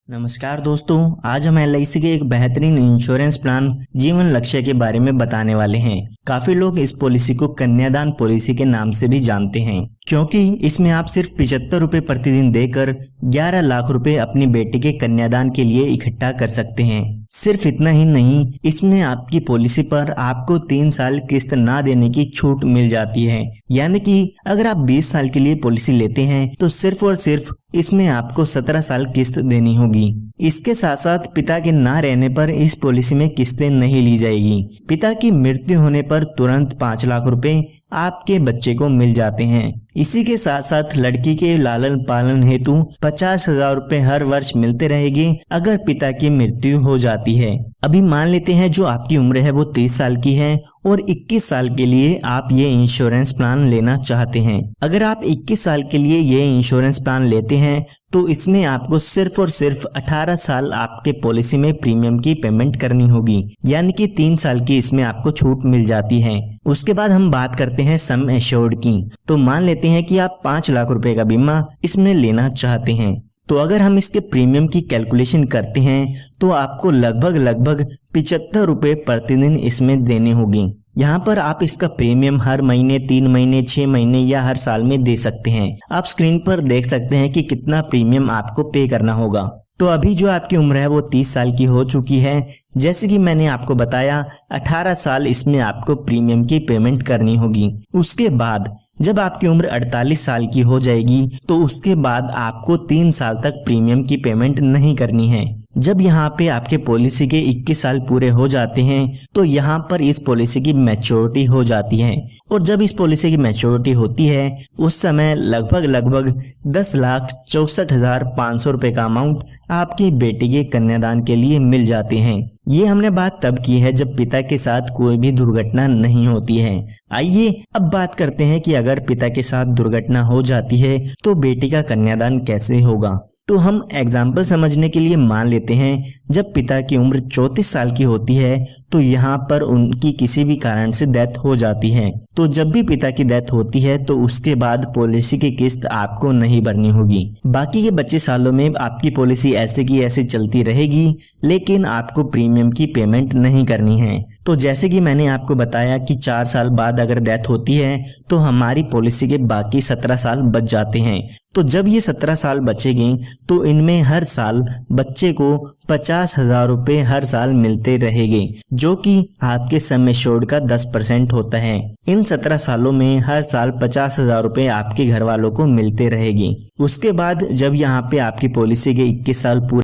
नमस्कार दोस्तों, आज हम LIC के एक बेहतरीन इंश्योरेंस प्लान जीवन लक्ष्य के बारे में बताने वाले हैं। काफी लोग इस पॉलिसी को कन्यादान पॉलिसी के नाम से भी जानते हैं, क्योंकि इसमें आप सिर्फ 75 रुपए प्रतिदिन देकर 11 लाख रुपए अपनी बेटी के कन्यादान के लिए इकट्ठा कर सकते हैं। सिर्फ इतना ही नहीं, इसमें आपकी पॉलिसी पर आपको 3 साल किस्त ना देने की छूट मिल जाती है। यानी कि अगर आप 20 साल के लिए पॉलिसी लेते हैं तो सिर्फ और सिर्फ इसमें आपको 17 साल किस्त देनी होगी। इसके साथ साथ पिता के ना रहने पर इस पॉलिसी में किस्तें नहीं ली जाएगी। पिता की मृत्यु होने पर तुरंत 5 लाख रुपए आपके बच्चे को मिल जाते हैं। इसी के साथ साथ लड़की के लालन पालन हेतु 50,000 रुपए हर वर्ष मिलते रहेंगे अगर पिता की मृत्यु हो जाती है। अभी मान लेते हैं जो आपकी उम्र है वो 30 साल की है और 21 साल के लिए आप ये इंश्योरेंस प्लान लेना चाहते हैं। अगर आप 21 साल के लिए ये इंश्योरेंस प्लान लेते हैं तो इसमें आपको सिर्फ और सिर्फ 18 साल आपके पॉलिसी में प्रीमियम की पेमेंट करनी होगी, यानी कि 3 साल की इसमें आपको छूट मिल जाती है। उसके बाद हम बात करते हैं सम एश्योर्ड की। तो मान लेते हैं कि आप 5 लाख रुपए का बीमा इसमें लेना चाहते हैं। तो अगर हम इसके प्रीमियम की कैलकुलेशन करते हैं तो आपको लगभग 75 रुपए प्रतिदिन इसमें देने होंगे। यहाँ पर आप इसका प्रीमियम हर महीने, 3 महीने, 6 महीने या हर साल में दे सकते हैं। आप स्क्रीन पर देख सकते हैं कि कितना प्रीमियम आपको पे करना होगा। तो अभी जो आपकी उम्र है वो 30 साल की हो चुकी है। जैसे कि मैंने आपको बताया, 18 साल इसमें आपको प्रीमियम की पेमेंट करनी होगी। उसके बाद जब आपकी उम्र 48 साल की हो जाएगी तो उसके बाद आपको 3 साल तक प्रीमियम की पेमेंट नहीं करनी है। जब यहाँ पे आपके पॉलिसी के 21 साल पूरे हो जाते हैं तो यहाँ पर इस पॉलिसी की मैच्योरिटी हो जाती है, और जब इस पॉलिसी की मैच्योरिटी होती है उस समय लगभग 10,64,500 रुपए का अमाउंट आपकी बेटी के कन्यादान के लिए मिल जाते हैं। ये हमने बात तब की है जब पिता के साथ कोई भी दुर्घटना नहीं होती है। आइए अब बात करते हैं कि अगर पिता के साथ दुर्घटना हो जाती है तो बेटी का कन्यादान कैसे होगा। तो हम एग्जाम्पल समझने के लिए मान लेते हैं जब पिता की उम्र 34 साल की होती है तो यहाँ पर उनकी किसी भी कारण से डेथ हो जाती है। तो जब भी पिता की डेथ होती है तो उसके बाद पॉलिसी की किस्त आपको नहीं भरनी होगी। बाकी के बचे सालों में आपकी पॉलिसी ऐसे की ऐसे चलती रहेगी, लेकिन आपको प्रीमियम की पेमेंट नहीं करनी है। तो जैसे कि मैंने आपको बताया कि 4 साल बाद अगर डेथ होती है तो हमारी पॉलिसी के बाकी 17 साल बच जाते हैं। तो जब ये 17 साल बचेंगे तो इनमें हर साल बच्चे को 50,000 रुपए हर साल मिलते रहेंगे, जो कि आपके सम एश्योर्ड का 10% होता है। इन 17 सालों में हर साल 50,000 रुपए आपके घर वालों को मिलते रहेंगे। उसके बाद जब यहाँ पे आपकी पॉलिसी के 21 साल पूरे